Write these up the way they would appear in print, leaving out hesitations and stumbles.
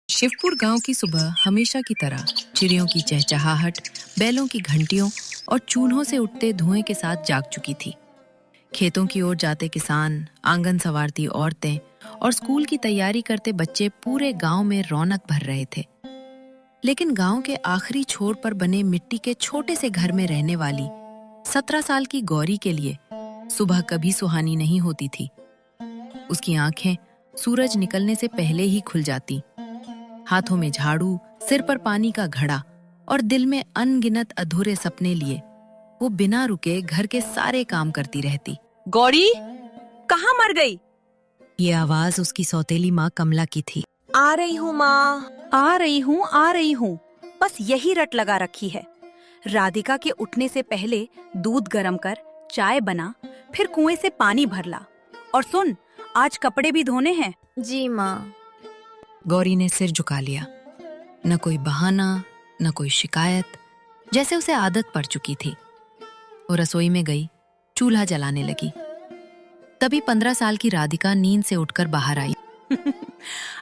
शिवपुर गांव की सुबह हमेशा की तरह चिड़ियों की चहचहाहट, बैलों की घंटियों और चूल्हों से उठते धुएं के साथ जाग चुकी थी। खेतों की ओर जाते किसान, आंगन संवारती औरतें और स्कूल की तैयारी करते बच्चे पूरे गांव में रौनक भर रहे थे। लेकिन गांव के आखिरी छोर पर बने मिट्टी के छोटे से घर में रहने वाली 17 साल की गौरी के लिए सुबह कभी सुहानी नहीं होती थी। उसकी आंखें सूरज निकलने से पहले ही खुल जाती, हाथों में झाड़ू, सिर पर पानी का घड़ा और दिल में अनगिनत अधूरे सपने लिए वो बिना रुके घर के सारे काम करती रहती। गौरी, कहाँ मर गई? ये आवाज उसकी सौतेली माँ कमला की थी। आ रही हूँ माँ, आ रही हूँ। बस यही रट लगा रखी है। राधिका के उठने से पहले दूध गरम कर, चाय बना, फिर कुएं से पानी भर ला। और सुन, आज कपड़े भी धोने हैं। जी माँ। गौरी ने सिर झुका लिया। न कोई बहाना, न कोई शिकायत, जैसे उसे आदत पड़ चुकी थी। वो रसोई में गई, चूल्हा जलाने लगी। तभी 15 साल की राधिका नींद से उठकर बाहर आई।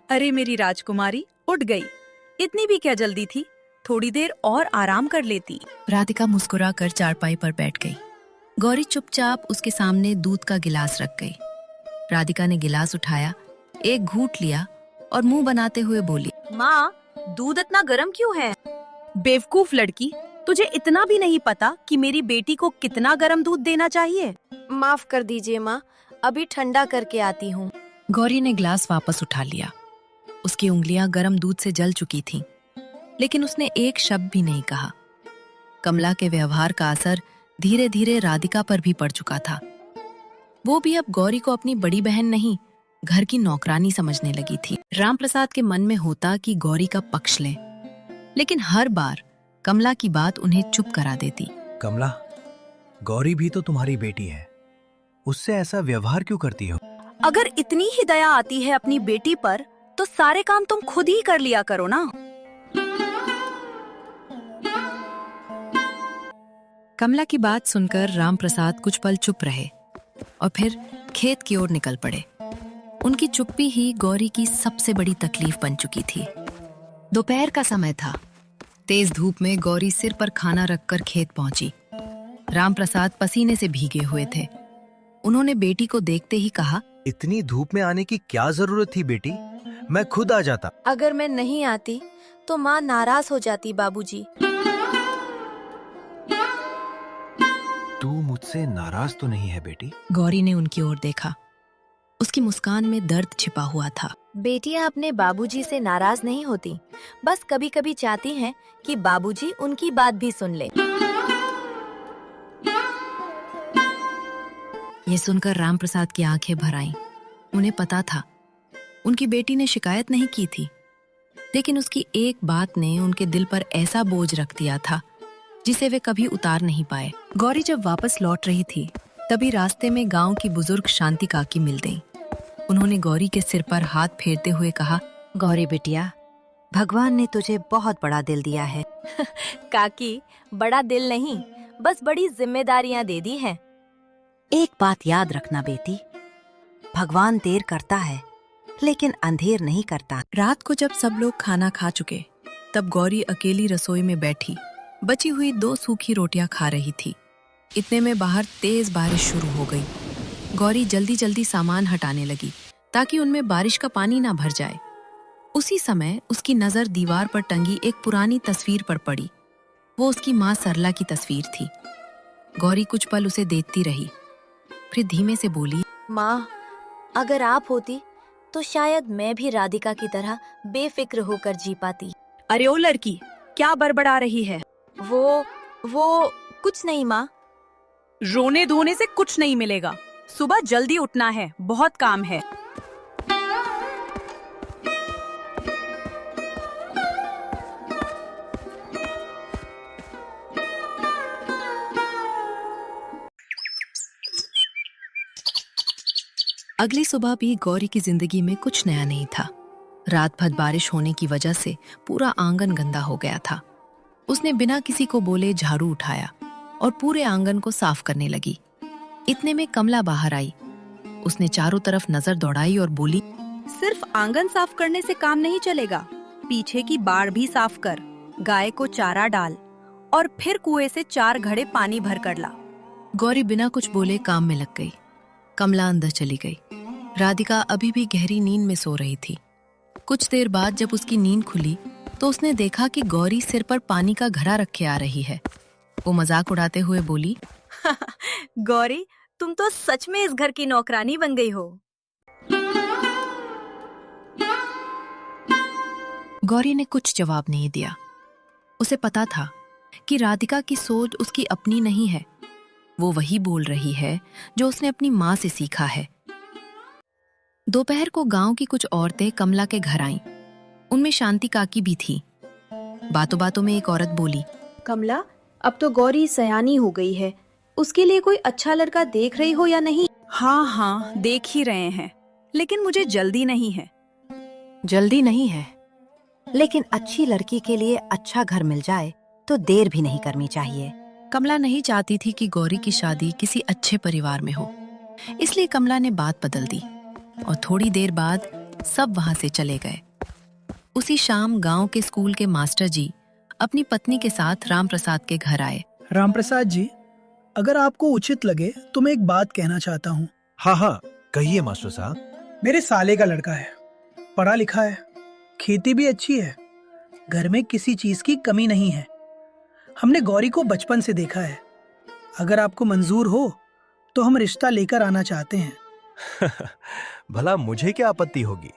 अरे मेरी राजकुमारी, उठ गई। इतनी भी क्या जल्दी थी? थोड़ी देर और आराम कर लेती। राधिका मुस्कुराकर चारपाई पर बैठ गई। गौरी चुपचाप उसके सामने दूध का गिलास रख गई। राधिका ने गिलास उठाया, एक घूंट लिया और मुंह बनाते हुए बोली, माँ, दूध इतना गर्म क्यों है? बेवकूफ लड़की, तुझे इतना भी नहीं पता कि मेरी बेटी को कितना गर्म दूध देना चाहिए? माफ कर दीजिए माँ, अभी ठंडा करके आती हूँ। गौरी ने गिलास वापस उठा लिया। उसकी उंगलियां गर्म दूध से जल चुकी थीं, लेकिन उसने एक शब्द भी नहीं कहा। कमला के व्यवहार का असर धीरे धीरे राधिका पर भी पड़ चुका था। वो भी अब गौरी को अपनी बड़ी बहन नहीं, घर की नौकरानी समझने लगी थी। रामप्रसाद के मन में होता कि गौरी का पक्ष ले, लेकिन हर बार कमला की बात उन्हें चुप करा देती। कमला, गौरी भी तो तुम्हारी बेटी है, उससे ऐसा व्यवहार क्यों करती हो? अगर इतनी ही दया आती है अपनी बेटी पर, तो सारे काम तुम खुद ही कर लिया करो ना। कमला की बात सुनकर रामप्रसाद कुछ पल चुप रहे और फिर खेत की ओर निकल पड़े। उनकी चुप्पी ही गौरी की सबसे बड़ी तकलीफ बन चुकी थी। दोपहर का समय था। तेज धूप में गौरी सिर पर खाना रखकर खेत पहुंची। रामप्रसाद पसीने से भीगे हुए थे। उन्होंने बेटी को देखते ही कहा, इतनी धूप में आने की क्या जरूरत थी बेटी? मैं खुद आ जाता। अगर मैं नहीं आती तो माँ नाराज हो जाती बाबूजी। तू मुझसे नाराज तो नहीं है बेटी? गौरी ने उनकी ओर देखा। उसकी मुस्कान में दर्द छिपा हुआ था। बेटियां अपने बाबूजी से नाराज नहीं होती, बस कभी कभी चाहती हैं कि बाबूजी उनकी बात भी सुन ले। ये सुनकर रामप्रसाद की आंखें भर आईं। उन्हें पता था उनकी बेटी ने शिकायत नहीं की थी, लेकिन उसकी एक बात ने उनके दिल पर ऐसा बोझ रख दिया था जिसे वे कभी उतार नहीं पाए। गौरी जब वापस लौट रही थी, तभी रास्ते में गांव की बुजुर्ग शांति काकी मिल गईं। उन्होंने गौरी के सिर पर हाथ फेरते हुए कहा, गौरी बिटिया, भगवान ने तुझे बहुत बड़ा दिल दिया है। काकी, बड़ा दिल नहीं, बस बड़ी जिम्मेदारियां दे दी हैं। एक बात याद रखना बेटी, भगवान देर करता है लेकिन अंधेर नहीं करता। रात को जब सब लोग खाना खा चुके, तब गौरी अकेली रसोई में बैठी बची हुई 2 सूखी रोटियां खा रही थी। इतने में बाहर तेज बारिश शुरू हो गई। गौरी जल्दी जल्दी सामान हटाने लगी ताकि उनमें बारिश का पानी ना भर जाए। उसी समय उसकी नजर दीवार पर टंगी एक पुरानी तस्वीर पर पड़ी। वो उसकी माँ सरला की तस्वीर थी। गौरी कुछ पल उसे देखती रही, फिर धीमे से बोली, माँ, अगर आप होती तो शायद मैं भी राधिका की तरह बेफिक्र होकर जी पाती। अरे ओ लड़की, क्या बड़बड़ा रही है? वो कुछ नहीं माँ। रोने धोने से कुछ नहीं मिलेगा। सुबह जल्दी उठना है, बहुत काम है। अगली सुबह भी गौरी की जिंदगी में कुछ नया नहीं था। रात भर बारिश होने की वजह से पूरा आंगन गंदा हो गया था। उसने बिना किसी को बोले झाड़ू उठाया और पूरे आंगन को साफ करने लगी। इतने में कमला बाहर आई। उसने चारों तरफ नजर दौड़ाई और बोली, सिर्फ आंगन साफ करने से काम नहीं चलेगा, पीछे की बाड़ भी साफ कर, गाय को चारा डाल और फिर कुएं से 4 घड़े पानी भर कर ला। गौरी बिना कुछ बोले काम में लग गई। कमला अंदर चली गई। राधिका अभी भी गहरी नींद में सो रही थी। कुछ देर बाद जब उसकी नींद खुली तो उसने देखा कि गौरी सिर पर पानी का घड़ा रखे आ रही है। वो मजाक उड़ाते हुए बोली, गौरी, तुम तो सच में इस घर की नौकरानी बन गई हो। गौरी ने कुछ जवाब नहीं दिया। उसे पता था कि राधिका की सोच उसकी अपनी नहीं है। वो वही बोल रही है जो उसने अपनी माँ से सीखा है। दोपहर को गांव की कुछ औरतें कमला के घर आईं। उनमें शांति काकी भी थी। बातों बातों में एक औरत बोली, कमला, अब तो गौरी सयानी हो गई है, उसके लिए कोई अच्छा लड़का देख रही हो या नहीं? हाँ, देख ही रहे हैं, लेकिन मुझे जल्दी नहीं है। जल्दी नहीं है, लेकिन अच्छी लड़की के लिए अच्छा घर मिल जाए तो देर भी नहीं करनी चाहिए। कमला नहीं चाहती थी कि गौरी की शादी किसी अच्छे परिवार में हो, इसलिए कमला ने बात बदल दी और थोड़ी देर बाद सब वहां से चले गए। उसी शाम गांव के स्कूल के मास्टर जी अपनी पत्नी के साथ रामप्रसाद के घर आए। रामप्रसाद जी, अगर आपको उचित लगे तो मैं एक बात कहना चाहता हूँ। हाँ, कहिए मास्टर साहब। मेरे साले का लड़का है, पढ़ा लिखा है, खेती भी अच्छी है, घर में किसी चीज की कमी नहीं है। हमने गौरी को बचपन से देखा है। अगर आपको मंजूर हो तो हम रिश्ता लेकर आना चाहते हैं। भला मुझे क्या आपत्ति होगी?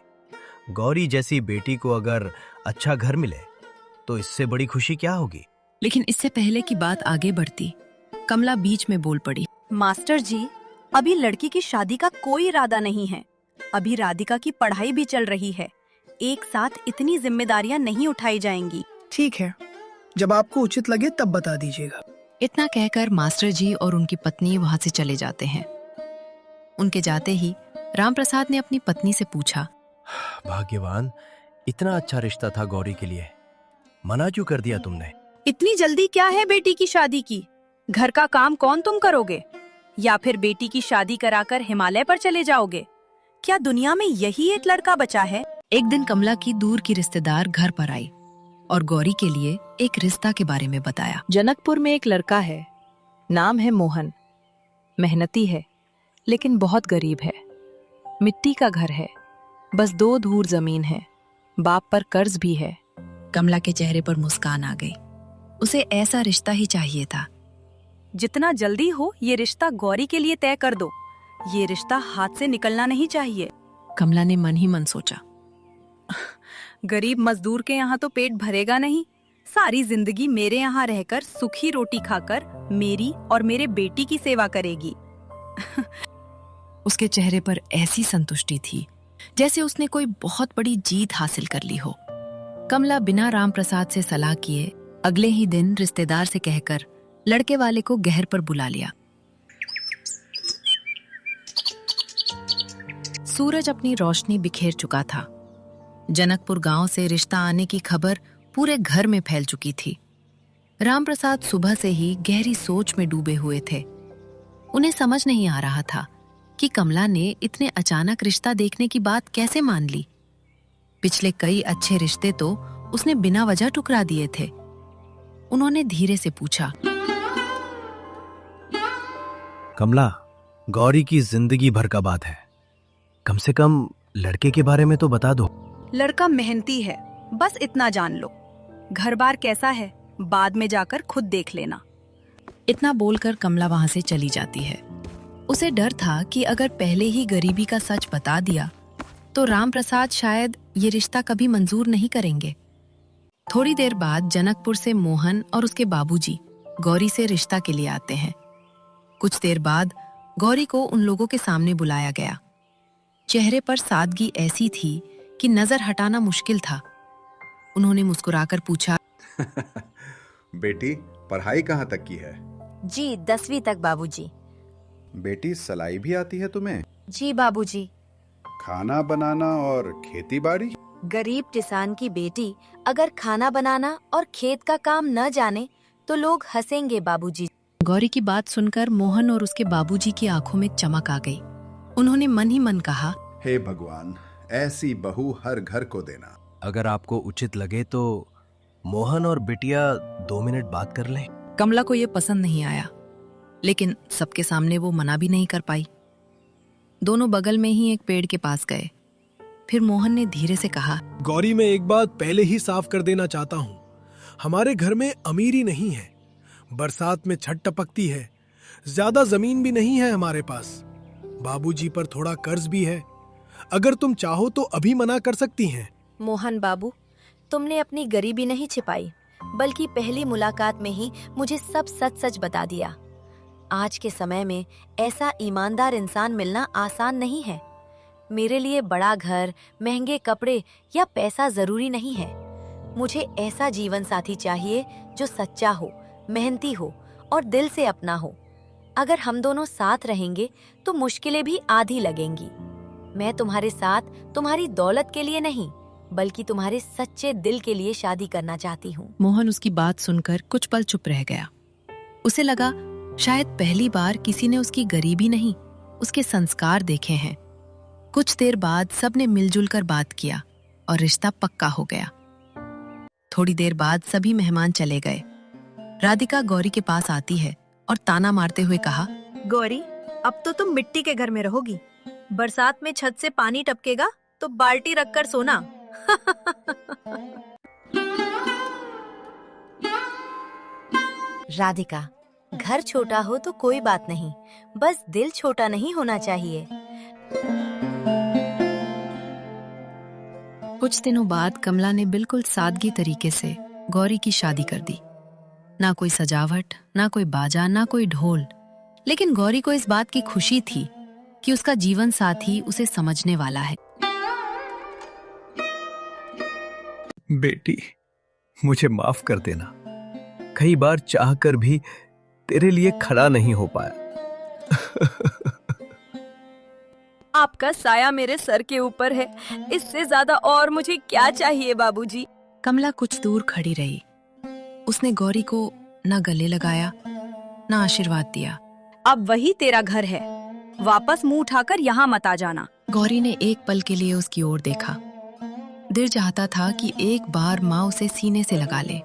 गौरी जैसी बेटी को अगर अच्छा घर मिले तो इससे बड़ी खुशी क्या होगी? लेकिन इससे पहले कि बात आगे बढ़ती, कमला बीच में बोल पड़ी, मास्टर जी, अभी लड़की की शादी का कोई इरादा नहीं है। अभी राधिका की पढ़ाई भी चल रही है। एक साथ इतनी जिम्मेदारियां नहीं उठाई जाएंगी। ठीक है, जब आपको उचित लगे तब बता दीजिएगा। इतना कहकर मास्टर जी और उनकी पत्नी वहां से चले जाते हैं। उनके जाते ही रामप्रसाद ने अपनी पत्नी से पूछा, भाग्यवान, इतना अच्छा रिश्ता था गौरी के लिए, मना क्यों कर दिया तुमने? इतनी जल्दी क्या है बेटी की शादी की? घर का काम कौन तुम करोगे? या फिर बेटी की शादी कराकर हिमालय पर चले जाओगे? क्या दुनिया में यही एक लड़का बचा है? एक दिन कमला की दूर की रिश्तेदार घर पर आई और गौरी के लिए एक रिश्ता के बारे में बताया। जनकपुर में एक लड़का है, नाम है मोहन। मेहनती है लेकिन बहुत गरीब है। मिट्टी का घर है, बस 2 धूर जमीन है। बाप पर कर्ज भी है। कमला के चेहरे पर मुस्कान आ गई। उसे ऐसा रिश्ता ही चाहिए था। जितना जल्दी हो ये रिश्ता गौरी के लिए तय कर दो। ये रिश्ता हाथ से निकलना नहीं चाहिए। कमला ने मन ही मन सोचा, गरीब मजदूर के यहाँ तो पेट भरेगा नहीं। सारी जिंदगी मेरे यहाँ रहकर सूखी रोटी खाकर मेरी और मेरे बेटी की सेवा करेगी। उसके चेहरे पर ऐसी संतुष्टि थी जैसे उसने कोई बहुत बड़ी जीत हासिल कर ली हो। कमला बिना रामप्रसाद से सलाह किए अगले ही दिन रिश्तेदार से कहकर लड़के वाले को गहर पर बुला लिया। सूरज अपनी रोशनी बिखेर चुका था। जनकपुर गांव से रिश्ता आने की खबर पूरे घर में फैल चुकी थी। रामप्रसाद सुबह से ही गहरी सोच में डूबे हुए थे। उन्हें समझ नहीं आ रहा था कि कमला ने इतने अचानक रिश्ता देखने की बात कैसे मान ली। पिछले कई अच्छे रिश्ते तो उसने बिना वजह टुकरा दिए थे। उन्होंने धीरे से पूछा, कमला, गौरी की जिंदगी भर का बात है, कम से कम लड़के के बारे में तो बता दो। लड़का मेहनती है, बस इतना जान लो। घर बार कैसा है बाद में जाकर खुद देख लेना। इतना बोलकर कमला वहां से चली जाती है। उसे डर था कि अगर पहले ही गरीबी का सच बता दिया तो रामप्रसाद शायद ये रिश्ता कभी मंजूर नहीं करेंगे। थोड़ी देर बाद जनकपुर से मोहन और उसके बाबूजी गौरी से रिश्ता के लिए आते हैं। कुछ देर बाद गौरी को उन लोगों के सामने बुलाया गया। चेहरे पर सादगी ऐसी थी कि नजर हटाना मुश्किल था। उन्होंने मुस्कुराकर पूछा, बेटी, पढ़ाई कहाँ तक की है? जी 10वीं तक बाबूजी। बेटी, सिलाई भी आती है तुम्हें? जी बाबूजी। खाना बनाना और खेती बाड़ी? गरीब किसान की बेटी अगर खाना बनाना और खेत का काम न जाने तो लोग हंसेंगे बाबूजी। गौरी की बात सुनकर मोहन और उसके बाबूजी की आंखों में चमक आ गई। उन्होंने मन ही मन कहा, हे भगवान, ऐसी बहू हर घर को देना। अगर आपको उचित लगे तो मोहन और बिटिया 2 मिनट बात कर लें। कमला को ये पसंद नहीं आया, लेकिन सबके सामने वो मना भी नहीं कर पाई। दोनों बगल में ही एक पेड़ के पास गए। फिर मोहन ने धीरे से कहा, गौरी, मैं एक बात पहले ही साफ कर देना चाहता हूँ। हमारे घर में अमीरी नहीं है, बरसात में छत टपकती है, ज्यादा जमीन भी नहीं है हमारे पास। बाबूजी पर थोड़ा कर्ज भी है। अगर तुम चाहो तो अभी मना कर सकती हैं। मोहन बाबू, तुमने अपनी गरीबी नहीं छिपाई, बल्कि पहली मुलाकात में ही मुझे सब सच सच बता दिया। आज के समय में ऐसा ईमानदार इंसान मिलना आसान नहीं है। मेरे लिए बड़ा घर, महंगे कपड़े या पैसा जरूरी नहीं है। मुझे ऐसा जीवन साथी चाहिए जो सच्चा हो, मेहनती हो और दिल से अपना हो। अगर हम दोनों साथ रहेंगे तो मुश्किलें भी आधी लगेंगी। मैं तुम्हारे साथ तुम्हारी दौलत के लिए नहीं, बल्कि तुम्हारे सच्चे दिल के लिए शादी करना चाहती हूँ। मोहन उसकी बात सुनकर कुछ पल चुप रह गया। उसे लगा शायद पहली बार किसी ने उसकी गरीबी नहीं, उसके संस्कार देखे हैं। कुछ देर बाद सबने मिलजुल कर बात किया और रिश्ता पक्का हो गया। थोड़ी देर बाद सभी मेहमान चले गए। राधिका गौरी के पास आती है और ताना मारते हुए कहा, गौरी, अब तो तुम मिट्टी के घर में रहोगी। बरसात में छत से पानी टपकेगा तो बाल्टी रखकर सोना। राधिका, घर छोटा हो तो कोई बात नहीं, बस दिल छोटा नहीं होना चाहिए। कुछ दिनों बाद कमला ने बिल्कुल सादगी तरीके से गौरी की शादी कर दी। ना कोई सजावट, ना कोई बाजा, ना कोई ढोल, लेकिन गौरी को इस बात की खुशी थी कि उसका जीवन साथी उसे समझने वाला है। बेटी, मुझे माफ कर देना। कई बार चाहकर भी तेरे लिए खड़ा नहीं हो पाया। आपका साया मेरे सर के ऊपर है, इससे ज्यादा और मुझे क्या चाहिए बाबूजी। कमला कुछ दूर खड़ी रही। उसने गौरी को न गले लगाया, न आशीर्वाद दिया। अब वही तेरा घर है, वापस मुंह उठाकर यहाँ मत आ जाना। गौरी ने एक पल के लिए उसकी ओर देखा। दिल चाहता था कि एक बार माँ उसे सीने से लगा ले,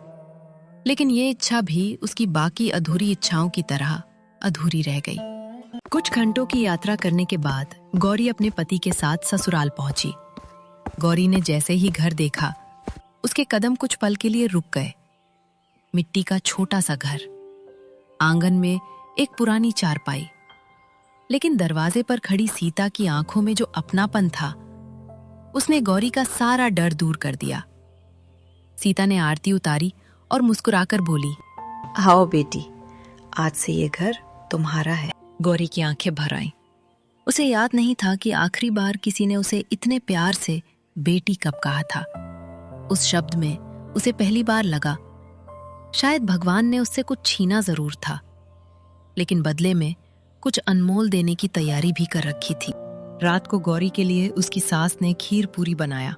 लेकिन ये इच्छा भी उसकी बाकी अधूरी इच्छाओं की तरह अधूरी रह गई। कुछ घंटों की यात्रा करने के बाद गौरी अपने पति के साथ ससुराल पहुंची। गौरी ने जैसे ही घर देखा, उसके कदम कुछ पल के लिए रुक गए। मिट्टी का छोटा सा घर, आंगन में एक पुरानी चारपाई, लेकिन दरवाजे पर खड़ी सीता की आंखों में जो अपनापन था, उसने गौरी का सारा डर दूर कर दिया। सीता ने आरती उतारी और मुस्कुराकर बोली, आओ बेटी, आज से ये घर तुम्हारा है। गौरी की आंखें भर आईं। उसे याद नहीं था कि आखिरी बार किसी ने उसे इतने प्यार से बेटी कब कहा था। उस शब्द में उसे पहली बार लगा शायद भगवान ने उससे कुछ छीना जरूर था, लेकिन बदले में कुछ अनमोल देने की तैयारी भी कर रखी थी। रात को गौरी के लिए उसकी सास ने खीर पूरी बनाया।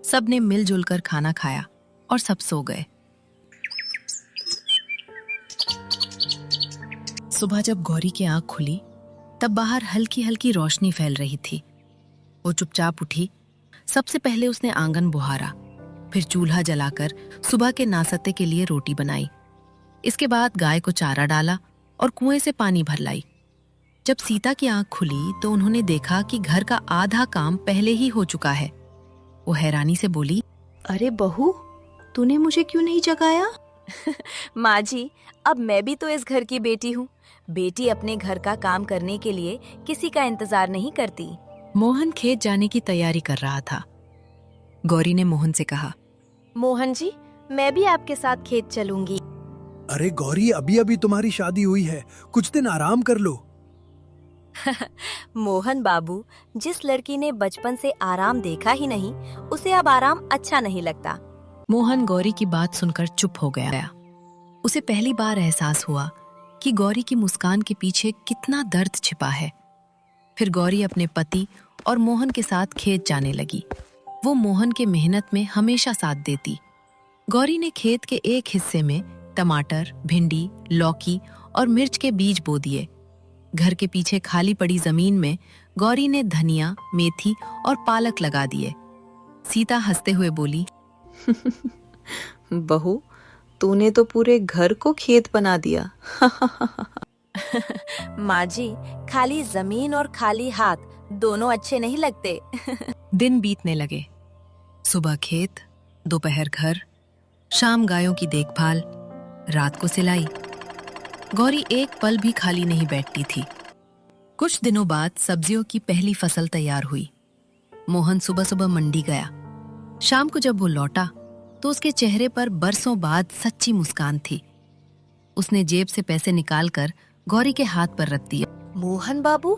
सबने मिलजुल कर खाना खाया और सब सो गए। सुबह जब गौरी की आंख खुली, तब बाहर हल्की हल्की रोशनी फैल रही थी। वो चुपचाप उठी। सबसे पहले उसने आंगन बुहारा, फिर चूल्हा जलाकर सुबह के नाश्ते के लिए रोटी बनाई। इसके बाद गाय को चारा डाला और कुएं से पानी भर लाई। जब सीता की आंख खुली तो उन्होंने देखा कि घर का आधा काम पहले ही हो चुका है। वो हैरानी से बोली, अरे बहू, तूने मुझे क्यों नहीं जगाया? माँ जी, अब मैं भी तो इस घर की बेटी हूँ। बेटी अपने घर का काम करने के लिए किसी का इंतजार नहीं करती। मोहन खेत जाने की तैयारी कर रहा था। गौरी ने मोहन से कहा, मोहन जी, मैं भी आपके साथ खेत चलूंगी। अरे गौरी, अभी अभी तुम्हारी शादी हुई है, कुछ दिन आराम कर लो। मोहन बाबू, जिस लड़की ने बचपन से आराम देखा ही नहीं, उसे अब आराम अच्छा नहीं लगता। मोहन गौरी की बात सुनकर चुप हो गया। उसे पहली बार एहसास हुआ कि गौरी की मुस्कान के पीछे कितना दर्द छिपा है। फिर गौरी अपने पति और मोहन के साथ खेत जाने लगी। वो मोहन के मेहनत में हमेशा साथ देती। गौरी ने खेत के एक हिस्से में टमाटर, भिंडी, लौकी और मिर्च के बीज बो दिए। घर के पीछे खाली पड़ी जमीन में गौरी ने धनिया, मेथी और पालक लगा दिए। सीता हंसते हुए बोली, बहू, तूने तो पूरे घर को खेत बना दिया। माँ जी, खाली जमीन और खाली हाथ दोनों अच्छे नहीं लगते। दिन बीतने लगे। सुबह खेत, दोपहर घर, शाम गायों की देखभाल, रात को सिलाई। गौरी एक पल भी खाली नहीं बैठती थी। कुछ दिनों बाद सब्जियों की पहली फसल तैयार हुई। मोहन सुबह सुबह मंडी गया। शाम को जब वो लौटा तो उसके चेहरे पर बरसों बाद सच्ची मुस्कान थी। उसने जेब से पैसे निकालकर गौरी के हाथ पर रख दिए। मोहन बाबू,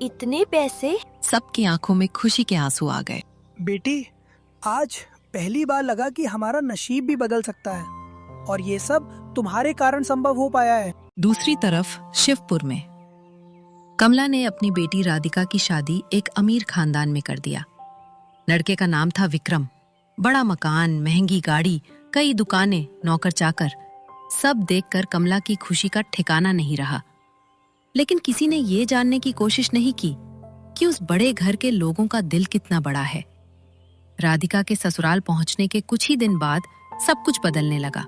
इतने पैसे? सबकी आंखों में खुशी के आंसू आ गए। बेटी, आज पहली बार लगा कि हमारा नसीब भी बदल सकता है और ये सब तुम्हारे कारण संभव हो पाया है। दूसरी तरफ शिवपुर में कमला ने अपनी बेटी राधिका की शादी एक अमीर खानदान में कर दिया। लड़के का नाम था विक्रम। बड़ा मकान, महंगी गाड़ी, कई दुकानें, नौकर चाकर, सब देखकर कमला की खुशी का ठिकाना नहीं रहा। लेकिन किसी ने ये जानने की कोशिश नहीं की कि उस बड़े घर के लोगों का दिल कितना बड़ा है। राधिका के ससुराल पहुंचने के कुछ ही दिन बाद सब कुछ बदलने लगा।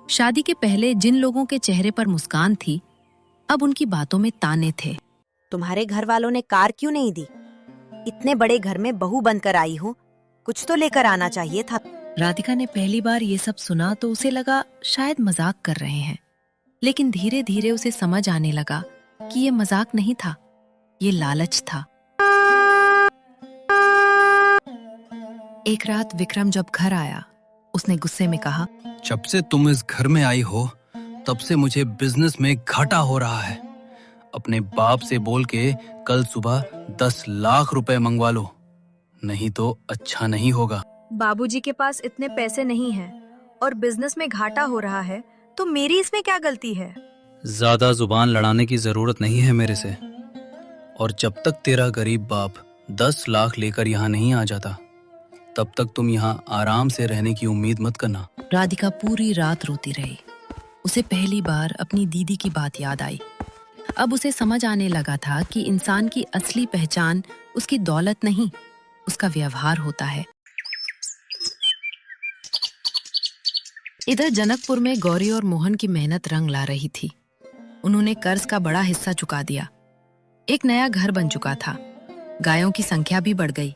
शादी के पहले जिन लोगों के चेहरे पर मुस्कान थी, अब उनकी बातों में ताने थे। तुम्हारे घर वालों ने कार क्यों नहीं दी? इतने बड़े घर में बहू बनकर आई हूँ, कुछ तो लेकर आना चाहिए था। राधिका ने पहली बार ये सब सुना तो उसे लगा शायद मजाक कर रहे हैं, लेकिन धीरे धीरे उसे समझ आने लगा कि ये मजाक नहीं था, ये लालच था। एक रात विक्रम जब घर आया, उसने गुस्से में कहा, जब से तुम इस घर में आई हो तब से मुझे बिजनेस में घाटा हो रहा है। अपने बाप से बोल के कल सुबह 10 लाख रुपए मंगवा लो, नहीं तो अच्छा नहीं होगा। बाबूजी के पास इतने पैसे नहीं हैं और बिजनेस में घाटा हो रहा है, तो मेरी इसमें क्या गलती है? ज्यादा जुबान लड़ाने की जरूरत नहीं है मेरे से। और जब तक तेरा गरीब बाप 10 लाख लेकर यहाँ नहीं आ जाता, तब तक तुम यहाँ आराम से रहने की उम्मीद मत करना। राधिका पूरी रात रोती रही। उसे पहली बार अपनी दीदी की बात याद आई। अब उसे समझ आने लगा था कि इंसान की असली पहचान उसकी दौलत नहीं, उसका व्यवहार होता है। इधर जनकपुर में गौरी और मोहन की मेहनत रंग ला रही थी। उन्होंने कर्ज का बड़ा हिस्सा चुका दिया। एक नया घर बन चुका था। गायों की संख्या भी बढ़ गई।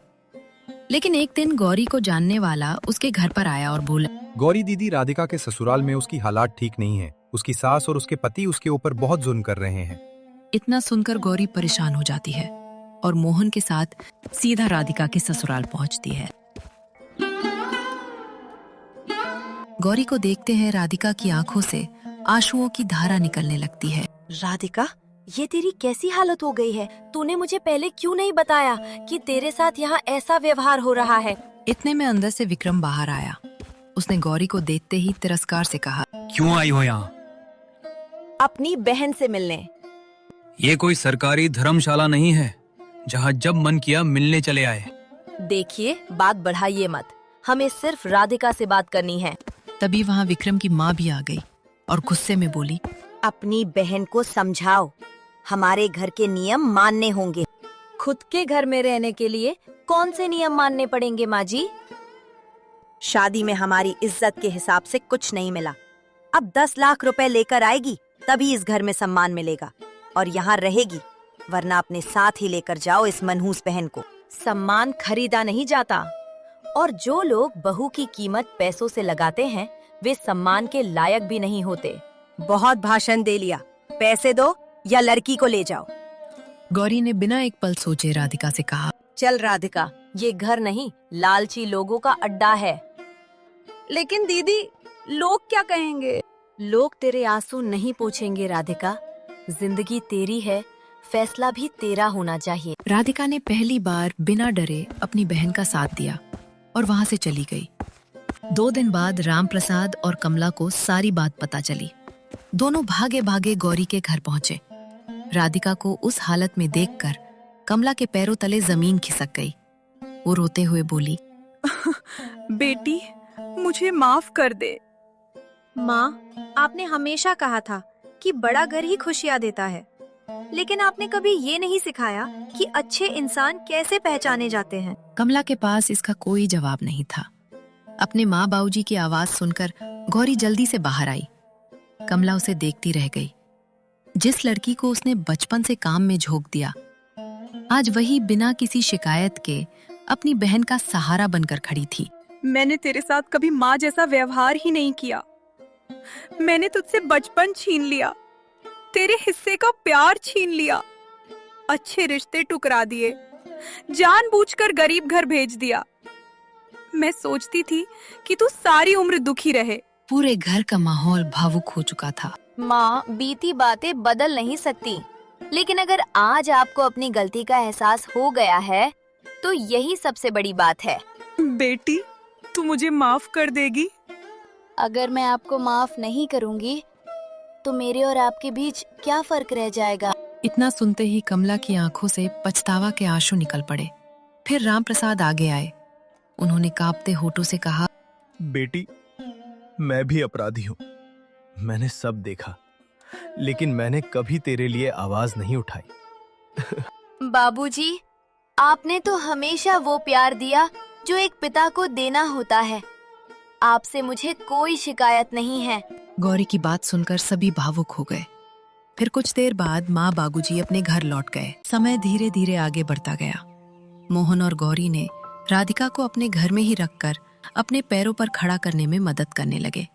लेकिन एक दिन गौरी को जानने वाला उसके घर पर आया और बोला, गौरी दीदी, राधिका के ससुराल में उसकी हालात ठीक नहीं है। उसकी सास और उसके पति उसके ऊपर बहुत जुल्म कर रहे हैं। इतना सुनकर गौरी परेशान हो जाती है और मोहन के साथ सीधा राधिका के ससुराल पहुंचती है। गौरी को देखते हैं राधिका की आंखों से आंसुओं की धारा निकलने लगती है। राधिका, ये तेरी कैसी हालत हो गई है? तूने मुझे पहले क्यों नहीं बताया कि तेरे साथ यहाँ ऐसा व्यवहार हो रहा है? इतने में अंदर से विक्रम बाहर आया। उसने गौरी को देखते ही तिरस्कार से कहा, क्यों आई हो यहाँ? अपनी बहन से मिलने। ये कोई सरकारी धर्मशाला नहीं है जहाँ जब मन किया मिलने चले आए। देखिए, बात बढ़ाइए मत, हमें सिर्फ राधिका से बात करनी है। तभी वहाँ विक्रम की माँ भी आ गई और गुस्से में बोली, अपनी बहन को समझाओ, हमारे घर के नियम मानने होंगे। खुद के घर में रहने के लिए कौन से नियम मानने पड़ेंगे माँ जी? शादी में हमारी इज्जत के हिसाब से कुछ नहीं मिला। अब 10 लाख रुपए लेकर आएगी तभी इस घर में सम्मान मिलेगा और यहाँ रहेगी, वरना अपने साथ ही लेकर जाओ इस मनहूस बहन को। सम्मान खरीदा नहीं जाता और जो लोग बहू की कीमत पैसों से लगाते हैं वे सम्मान के लायक भी नहीं होते। बहुत भाषण दे लिया, पैसे दो या लड़की को ले जाओ। गौरी ने बिना एक पल सोचे राधिका से कहा, चल राधिका, ये घर नहीं लालची लोगों का अड्डा है। लेकिन दीदी, लोग क्या कहेंगे? लोग तेरे आंसू नहीं पोंछेंगे राधिका, जिंदगी तेरी है, फैसला भी तेरा होना चाहिए। राधिका ने पहली बार बिना डरे अपनी बहन का साथ दिया और वहाँ से चली गई। 2 दिन बाद राम प्रसाद और कमला को सारी बात पता चली। दोनों भागे भागे गौरी के घर पहुंचे। राधिका को उस हालत में देखकर कमला के पैरों तले जमीन खिसक गई। वो रोते हुए बोली, बेटी, मुझे माफ कर दे। माँ, आपने हमेशा कहा था कि बड़ा घर ही खुशियाँ देता है। लेकिन आपने कभी ये नहीं सिखाया कि अच्छे इंसान कैसे पहचाने जाते हैं। कमला के पास इसका कोई जवाब नहीं था। अपने माँ बाबूजी की आवाज सुनकर गौरी जल्दी से बाहर आई। कमला उसे देखती रह गई। जिस लड़की को उसने बचपन से काम में झोंक दिया, आज वही बिना किसी शिकायत के अपनी बहन का सहारा बनकर खड़ी थी। मैंने तेरे साथ कभी माँ जैसा व्यवहार ही नहीं किया। मैंने तुझसे बचपन छीन लिया, तेरे हिस्से का प्यार छीन लिया, अच्छे रिश्ते टुकरा दिए, जानबूझकर गरीब घर भेज दिया। मैं सोचती थी कि तू सारी उम्र दुखी रहे। पूरे घर का माहौल भावुक हो चुका था। माँ, बीती बातें बदल नहीं सकती, लेकिन अगर आज आपको अपनी गलती का एहसास हो गया है तो यही सबसे बड़ी बात है। बेटी, तू मुझे माफ कर देगी? अगर मैं आपको माफ नहीं करूंगी तो मेरे और आपके बीच क्या फर्क रह जाएगा? इतना सुनते ही कमला की आंखों से पछतावा के आंसू निकल पड़े। फिर रामप्रसाद आगे आए। उन्होंने कांपते होठों से कहा, बेटी, मैं भी अपराधी हूँ। मैंने सब देखा, लेकिन मैंने कभी तेरे लिए आवाज नहीं उठाई। बाबूजी, आपने तो हमेशा वो प्यार दिया जो एक पिता को देना होता है। आपसे मुझे कोई शिकायत नहीं है। गौरी की बात सुनकर सभी भावुक हो गए। फिर कुछ देर बाद माँ बाबूजी अपने घर लौट गए। समय धीरे धीरे आगे बढ़ता गया। मोहन और गौरी ने राधिका को अपने घर में ही रखकर अपने पैरों पर खड़ा करने में मदद करने लगे।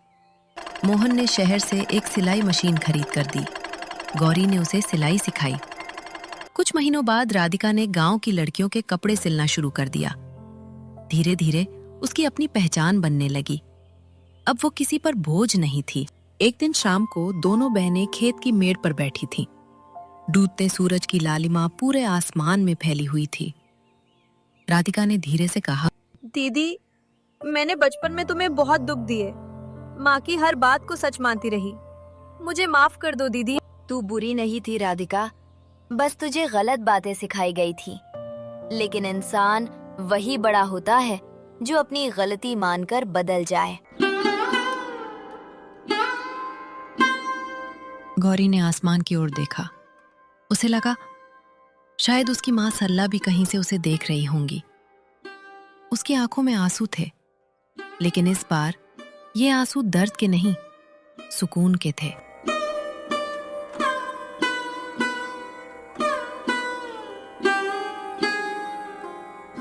मोहन ने शहर से एक सिलाई मशीन खरीद कर दी। गौरी ने उसे सिलाई सिखाई। कुछ महीनों बाद राधिका ने गांव की लड़कियों के कपड़े सिलना शुरू कर दिया। धीरे धीरे उसकी अपनी पहचान बनने लगी। अब वो किसी पर बोझ नहीं थी। एक दिन शाम को दोनों बहनें खेत की मेड़ पर बैठी थीं। डूबते सूरज की लालिमा पूरे आसमान में फैली हुई थी। राधिका ने धीरे से कहा, दीदी, मैंने बचपन में तुम्हें बहुत दुख दिए। माँ की हर बात को सच मानती रही। मुझे माफ कर दो दीदी। तू बुरी नहीं थी राधिका, बस तुझे गलत बातें सिखाई गई थी। लेकिन इंसान वही बड़ा होता है जो अपनी गलती मानकर बदल जाए। गौरी ने आसमान की ओर देखा। उसे लगा शायद उसकी माँ सरला भी कहीं से उसे देख रही होंगी। उसकी आंखों में आंसू थे, लेकिन इस बार ये आंसू दर्द के नहीं, सुकून के थे।